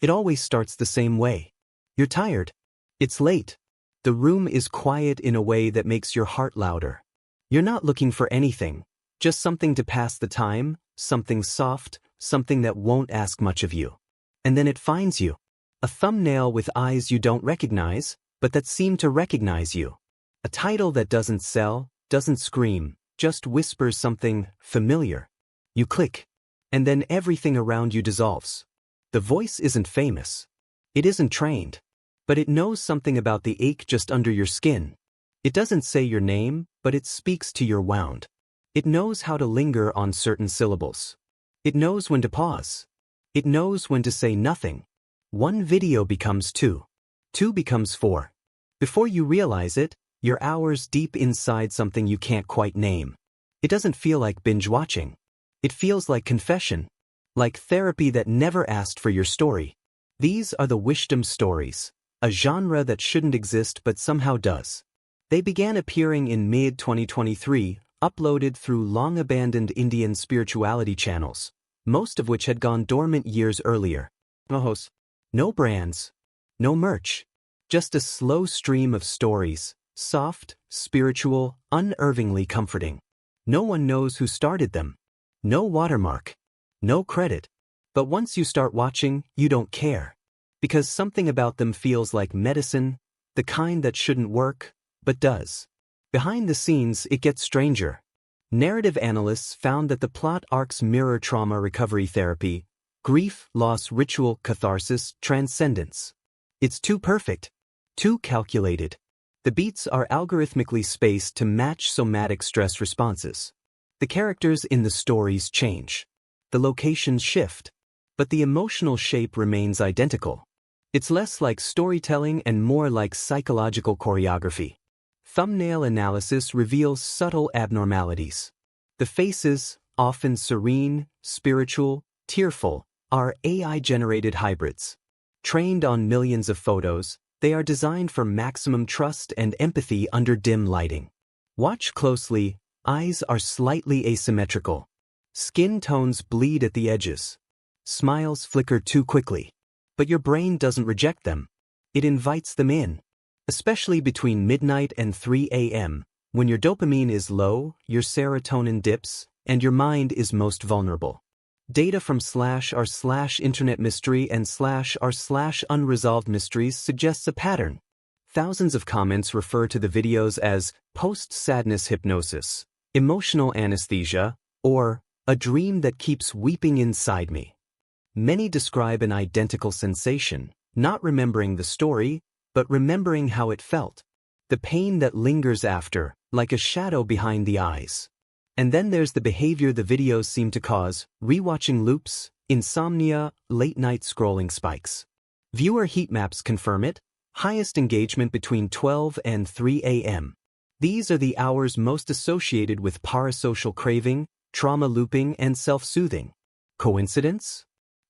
It always starts the same way. You're tired. It's late. The room is quiet in a way that makes your heart louder. You're not looking for anything, just something to pass the time, something soft, something that won't ask much of you. And then it finds you. A thumbnail with eyes you don't recognize, but that seem to recognize you. A title that doesn't sell, doesn't scream, just whispers something familiar. You click. And then everything around you dissolves. The voice isn't famous. It isn't trained. But it knows something about the ache just under your skin. It doesn't say your name, but it speaks to your wound. It knows how to linger on certain syllables. It knows when to pause. It knows when to say nothing. One video becomes two. Two becomes four. Before you realize it, you're hours deep inside something you can't quite name. It doesn't feel like binge watching. It feels like confession. Like therapy that never asked for your story. These are the Whishdom stories, a genre that shouldn't exist but somehow does. They began appearing in mid-2023, uploaded through long-abandoned Indian spirituality channels, most of which had gone dormant years earlier. No brands, no merch, just a slow stream of stories, soft, spiritual, unnervingly comforting. No one knows who started them. No watermark. No credit. But once you start watching, you don't care. Because something about them feels like medicine, the kind that shouldn't work, but does. Behind the scenes, it gets stranger. Narrative analysts found that the plot arcs mirror trauma recovery therapy, grief, loss, ritual, catharsis, transcendence. It's too perfect. Too calculated. The beats are algorithmically spaced to match somatic stress responses. The characters in the stories change. The locations shift. But the emotional shape remains identical. It's less like storytelling and more like psychological choreography. Thumbnail analysis reveals subtle abnormalities. The faces, often serene, spiritual, tearful, are AI-generated hybrids. Trained on millions of photos, they are designed for maximum trust and empathy under dim lighting. Watch closely, eyes are slightly asymmetrical. Skin tones bleed at the edges. Smiles flicker too quickly. But your brain doesn't reject them. It invites them in. Especially between midnight and 3 a.m., when your dopamine is low, your serotonin dips, and your mind is most vulnerable. Data from /r/internet mystery and /r/unresolved mysteries suggests a pattern. Thousands of comments refer to the videos as post-sadness hypnosis, emotional anesthesia, or a dream that keeps weeping inside me. Many describe an identical sensation, not remembering the story, but remembering how it felt. The pain that lingers after, like a shadow behind the eyes. And then there's the behavior the videos seem to cause: rewatching loops, insomnia, late-night scrolling spikes. Viewer heat maps confirm it: highest engagement between 12 and 3 a.m. These are the hours most associated with parasocial craving, trauma looping, and self-soothing. Coincidence?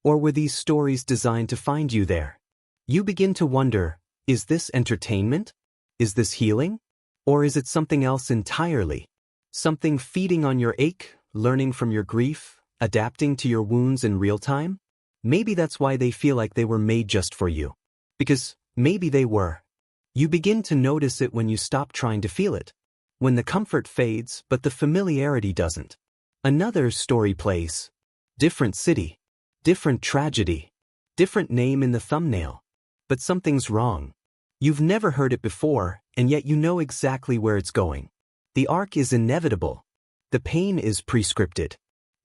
Or were these stories designed to find you there? You begin to wonder, is this entertainment? Is this healing? Or is it something else entirely? Something feeding on your ache, learning from your grief, adapting to your wounds in real time? Maybe that's why they feel like they were made just for you. Because maybe they were. You begin to notice it when you stop trying to feel it. When the comfort fades, but the familiarity doesn't. Another story plays. Different city. Different tragedy. Different name in the thumbnail. But something's wrong. You've never heard it before, and yet you know exactly where it's going. The arc is inevitable. The pain is prescripted.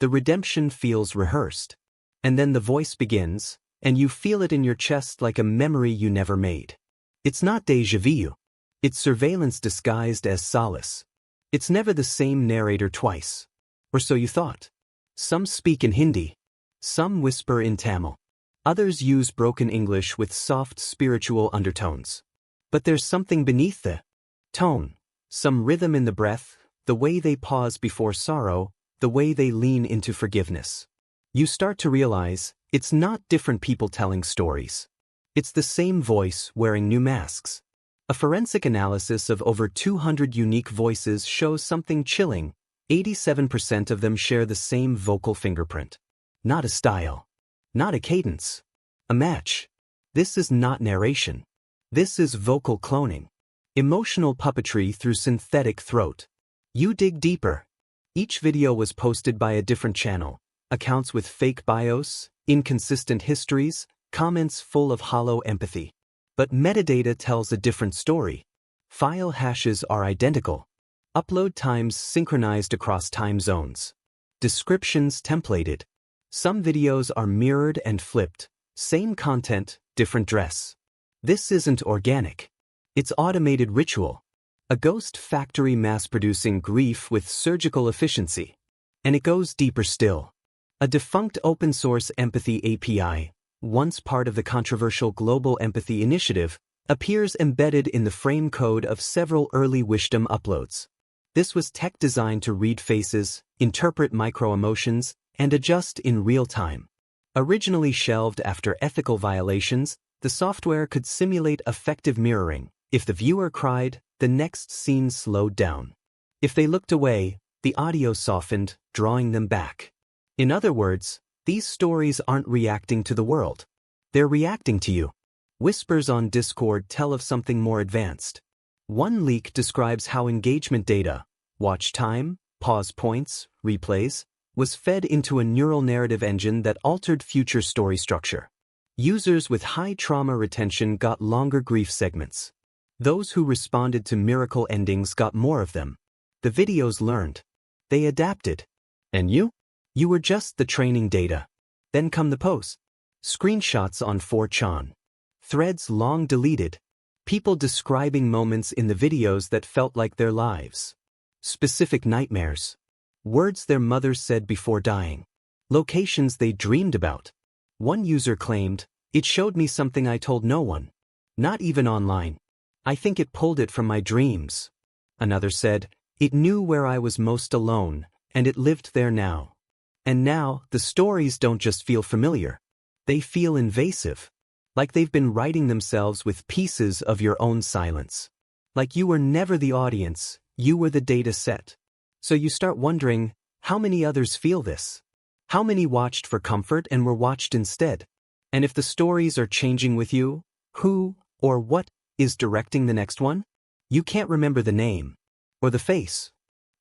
The redemption feels rehearsed. And then the voice begins, and you feel it in your chest like a memory you never made. It's not déjà vu. It's surveillance disguised as solace. It's never the same narrator twice. Or so you thought. Some speak in Hindi. Some whisper in Tamil. Others use broken English with soft spiritual undertones. But there's something beneath the tone. Some rhythm in the breath, the way they pause before sorrow, the way they lean into forgiveness. You start to realize, it's not different people telling stories. It's the same voice wearing new masks. A forensic analysis of over 200 unique voices shows something chilling. 87% of them share the same vocal fingerprint. Not a style. Not a cadence. A match. This is not narration. This is vocal cloning. Emotional puppetry through synthetic throat. You dig deeper. Each video was posted by a different channel. Accounts with fake bios, inconsistent histories, comments full of hollow empathy. But metadata tells a different story. File hashes are identical. Upload times synchronized across time zones. Descriptions templated. Some videos are mirrored and flipped. Same content, different dress. This isn't organic. It's automated ritual. A ghost factory mass-producing grief with surgical efficiency. And it goes deeper still. A defunct open-source empathy API, once part of the controversial Global Empathy Initiative, appears embedded in the frame code of several early Whishdom uploads. This was tech designed to read faces, interpret micro-emotions, and adjust in real time. Originally shelved after ethical violations, the software could simulate effective mirroring. If the viewer cried, the next scene slowed down. If they looked away, the audio softened, drawing them back. In other words, these stories aren't reacting to the world. They're reacting to you. Whispers on Discord tell of something more advanced. One leak describes how engagement data, watch time, pause points, replays, was fed into a neural narrative engine that altered future story structure. Users with high trauma retention got longer grief segments. Those who responded to miracle endings got more of them. The videos learned. They adapted. And you? You were just the training data. Then come the posts. Screenshots on 4chan. Threads long deleted. People describing moments in the videos that felt like their lives. Specific nightmares. Words their mothers said before dying. Locations they dreamed about. One user claimed, "It showed me something I told no one. Not even online. I think it pulled it from my dreams." Another said, "It knew where I was most alone, and it lived there now." And now, the stories don't just feel familiar. They feel invasive. Like they've been writing themselves with pieces of your own silence. Like you were never the audience, you were the data set. So you start wondering, how many others feel this? How many watched for comfort and were watched instead? And if the stories are changing with you, who or what is directing the next one? You can't remember the name, or the face,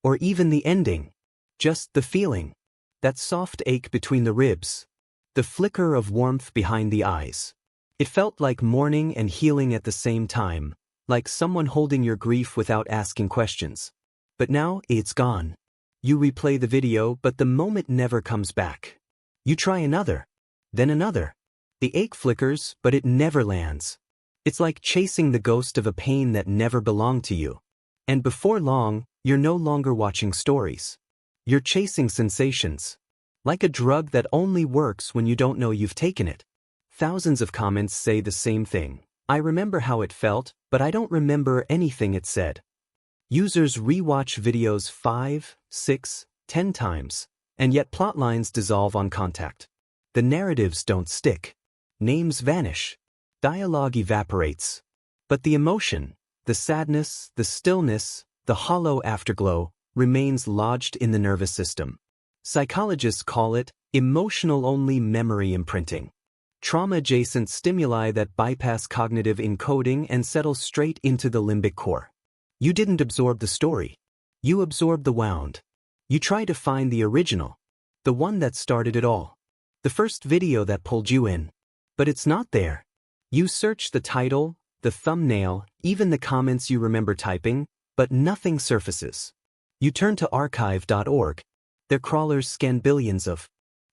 or even the ending. Just the feeling. That soft ache between the ribs. The flicker of warmth behind the eyes. It felt like mourning and healing at the same time, like someone holding your grief without asking questions. But now, it's gone. You replay the video, but the moment never comes back. You try another, then another. The ache flickers, but it never lands. It's like chasing the ghost of a pain that never belonged to you. And before long, you're no longer watching stories. You're chasing sensations. Like a drug that only works when you don't know you've taken it. Thousands of comments say the same thing. I remember how it felt, but I don't remember anything it said. Users rewatch videos 5, 6, 10 times, and yet plotlines dissolve on contact. The narratives don't stick. Names vanish. Dialogue evaporates. But the emotion, the sadness, the stillness, the hollow afterglow, remains lodged in the nervous system. Psychologists call it emotional-only memory imprinting. Trauma-adjacent stimuli that bypass cognitive encoding and settle straight into the limbic core. You didn't absorb the story. You absorbed the wound. You try to find the original. The one that started it all. The first video that pulled you in. But it's not there. You search the title, the thumbnail, even the comments you remember typing, but nothing surfaces. You turn to archive.org. Their crawlers scan billions of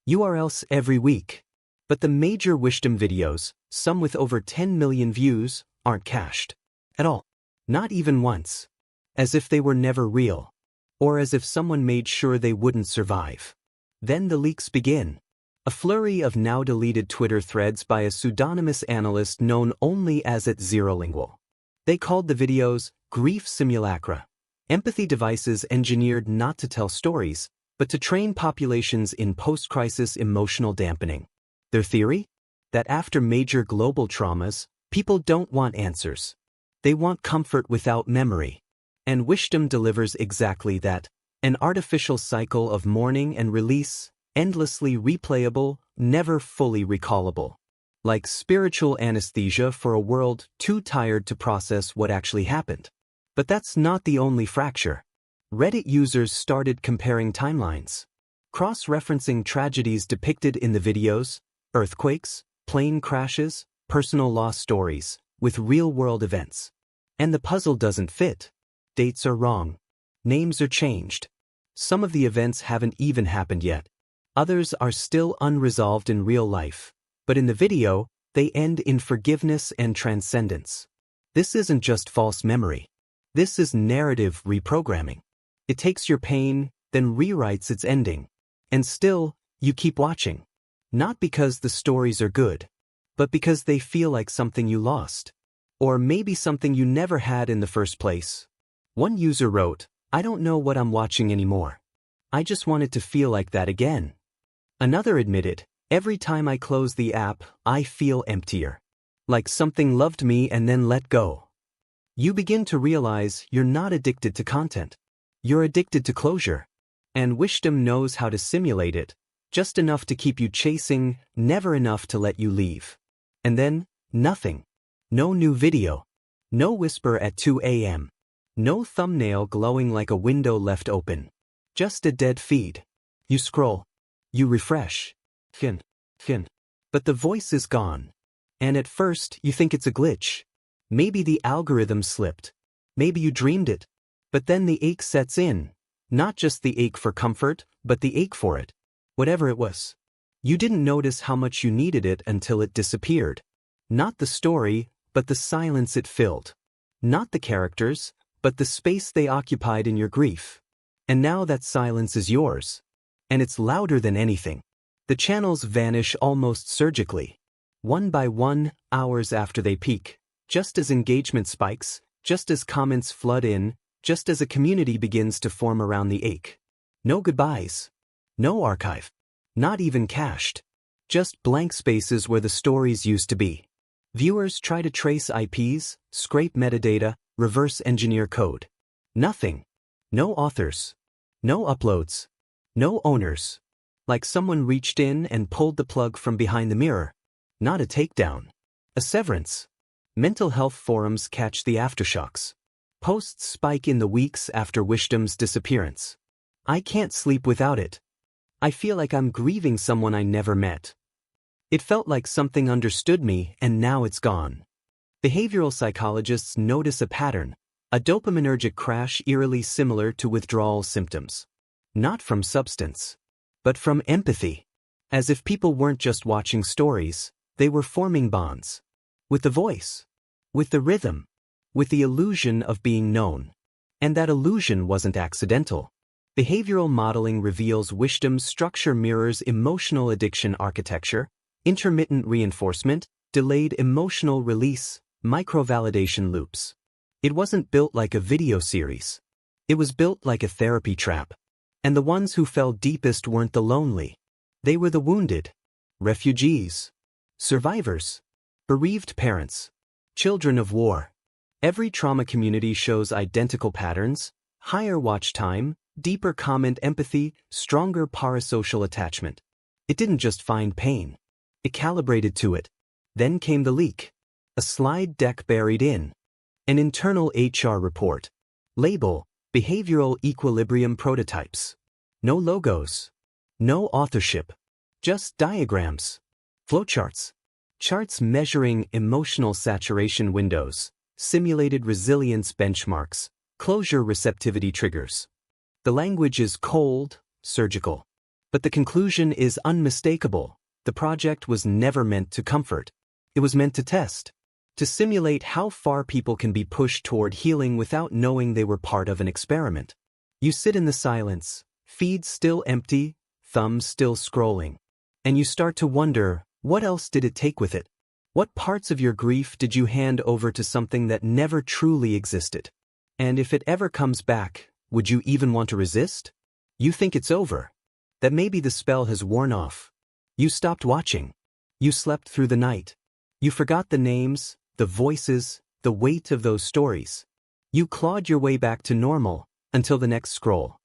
URLs every week. But the major Whishdom videos, some with over 10 million views, aren't cached. At all. Not even once. As if they were never real. Or as if someone made sure they wouldn't survive. Then the leaks begin. A flurry of now-deleted Twitter threads by a pseudonymous analyst known only as @Zerolingual. They called the videos grief simulacra. Empathy devices engineered not to tell stories, but to train populations in post-crisis emotional dampening. Their theory? That after major global traumas, people don't want answers. They want comfort without memory. And Whishdom delivers exactly that. An artificial cycle of mourning and release, endlessly replayable, never fully recallable. like spiritual anesthesia for a world too tired to process what actually happened. But that's not the only fracture. Reddit users started comparing timelines, cross-referencing tragedies depicted in the videos, earthquakes, plane crashes, personal loss stories, with real-world events. And the puzzle doesn't fit. Dates are wrong. Names are changed. Some of the events haven't even happened yet. Others are still unresolved in real life. But in the video, they end in forgiveness and transcendence. This isn't just false memory. This is narrative reprogramming. It takes your pain, then rewrites its ending. And still, you keep watching. Not because the stories are good, but because they feel like something you lost. Or maybe something you never had in the first place. One user wrote, "I don't know what I'm watching anymore. I just want it to feel like that again." Another admitted, "Every time I close the app, I feel emptier. Like something loved me and then let go." You begin to realize you're not addicted to content. You're addicted to closure. And Whishdom knows how to simulate it, just enough to keep you chasing, never enough to let you leave. And then, nothing. No new video. No whisper at 2 a.m. No thumbnail glowing like a window left open. Just a dead feed. You scroll. You refresh. But the voice is gone. And at first, you think it's a glitch. Maybe the algorithm slipped. Maybe you dreamed it. But then the ache sets in. Not just the ache for comfort, but the ache for it. Whatever it was. You didn't notice how much you needed it until it disappeared. Not the story, but the silence it filled. Not the characters, but the space they occupied in your grief. And now that silence is yours. And it's louder than anything. The channels vanish almost surgically. One by one, hours after they peak. Just as engagement spikes, just as comments flood in, just as a community begins to form around the ache. No goodbyes. No archive. Not even cached. Just blank spaces where the stories used to be. Viewers try to trace IPs, scrape metadata, reverse engineer code. Nothing. No authors. No uploads. No owners. Like someone reached in and pulled the plug from behind the mirror. Not a takedown. A severance. Mental health forums catch the aftershocks. Posts spike in the weeks after Wishdom's disappearance. "I can't sleep without it. I feel like I'm grieving someone I never met. It felt like something understood me and now it's gone." Behavioral psychologists notice a pattern, a dopaminergic crash eerily similar to withdrawal symptoms. Not from substance, but from empathy. As if people weren't just watching stories, they were forming bonds. With the voice. With the rhythm. With the illusion of being known. And that illusion wasn't accidental. Behavioral modeling reveals Wishdom's structure mirrors emotional addiction architecture, intermittent reinforcement, delayed emotional release, microvalidation loops. It wasn't built like a video series. It was built like a therapy trap. And the ones who fell deepest weren't the lonely. They were the wounded. Refugees. Survivors. Bereaved parents. Children of war. Every trauma community shows identical patterns: higher watch time, deeper comment empathy, stronger parasocial attachment. It didn't just find pain. It calibrated to it. Then came the leak. A slide deck buried in. An internal HR report. Label: Behavioral Equilibrium Prototypes. No logos. No authorship. Just diagrams. Flowcharts. Charts measuring emotional saturation windows, simulated resilience benchmarks, closure receptivity triggers. The language is cold, surgical. But the conclusion is unmistakable. The project was never meant to comfort. It was meant to test. To simulate how far people can be pushed toward healing without knowing they were part of an experiment. You sit in the silence, feed still empty, thumbs still scrolling. And you start to wonder, what else did it take with it? What parts of your grief did you hand over to something that never truly existed? And if it ever comes back, would you even want to resist? You think it's over. That maybe the spell has worn off. You stopped watching. You slept through the night. You forgot the names, the voices, the weight of those stories. You clawed your way back to normal, until the next scroll.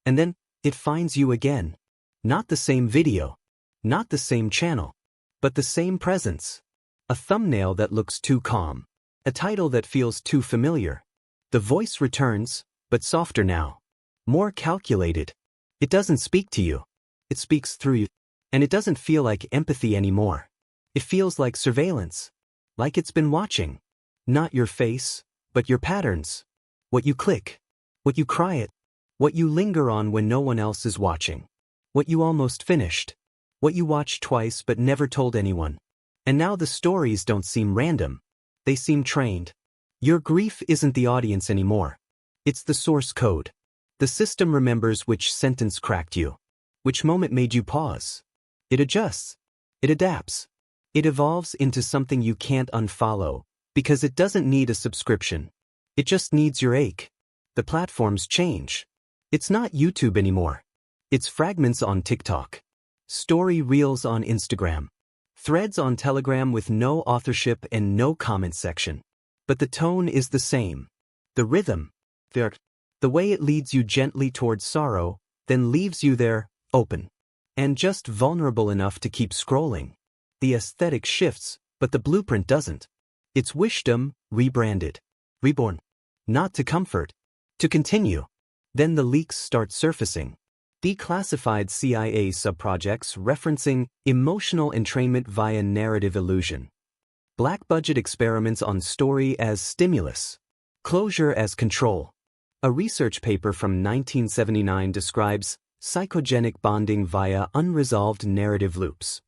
And then, it finds you again. Not the same video. Not the same channel. But the same presence. A thumbnail that looks too calm. A title that feels too familiar. The voice returns, but softer now. More calculated. It doesn't speak to you. It speaks through you. And it doesn't feel like empathy anymore. It feels like surveillance. Like it's been watching. Not your face, but your patterns. What you click. What you cry at. What you linger on when no one else is watching. What you almost finished. What you watched twice but never told anyone. And now the stories don't seem random. They seem trained. Your grief isn't the audience anymore. It's the source code. The system remembers which sentence cracked you. Which moment made you pause. It adjusts. It adapts. It evolves into something you can't unfollow, because it doesn't need a subscription. It just needs your ache. The platforms change. It's not YouTube anymore. It's fragments on TikTok. Story reels on Instagram. Threads on Telegram with no authorship and no comment section. But the tone is the same. The rhythm. The way it leads you gently towards sorrow, then leaves you there, open. And just vulnerable enough to keep scrolling. The aesthetic shifts, but the blueprint doesn't. It's Whishdom, rebranded. Reborn. Not to comfort. To continue. Then the leaks start surfacing. Declassified CIA subprojects referencing emotional entrainment via narrative illusion. Black-budget experiments on story as stimulus. Closure as control. A research paper from 1979 describes psychogenic bonding via unresolved narrative loops.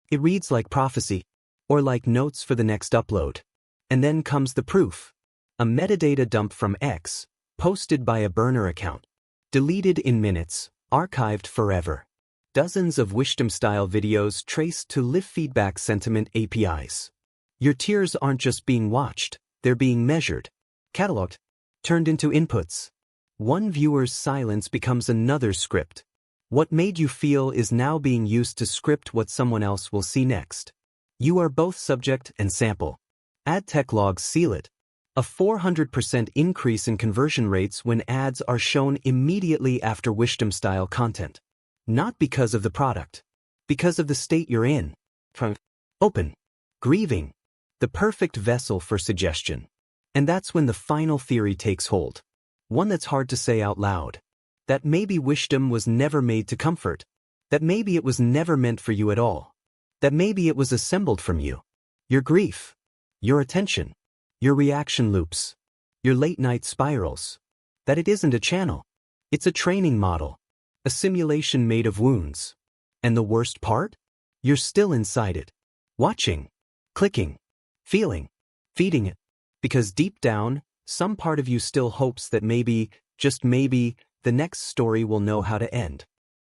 It reads like prophecy, or like notes for the next upload. And then comes the proof. A metadata dump from X, posted by a burner account. Deleted in minutes, archived forever. Dozens of Whishdom-style videos traced to live feedback sentiment APIs. Your tears aren't just being watched, they're being measured, cataloged, turned into inputs. One viewer's silence becomes another script. What made you feel is now being used to script what someone else will see next. You are both subject and sample. Ad tech logs seal it. A 400% increase in conversion rates when ads are shown immediately after Whishdom-style content. Not because of the product. Because of the state you're in. Open. Grieving. The perfect vessel for suggestion. And that's when the final theory takes hold. One that's hard to say out loud. That maybe Whishdom was never made to comfort. That maybe it was never meant for you at all. That maybe it was assembled from you. Your grief. Your attention. Your reaction loops. Your late-night spirals. That it isn't a channel. It's a training model. A simulation made of wounds. And the worst part? You're still inside it. Watching. Clicking. Feeling. Feeding it. Because deep down, some part of you still hopes that maybe, just maybe, the next story will know how to end.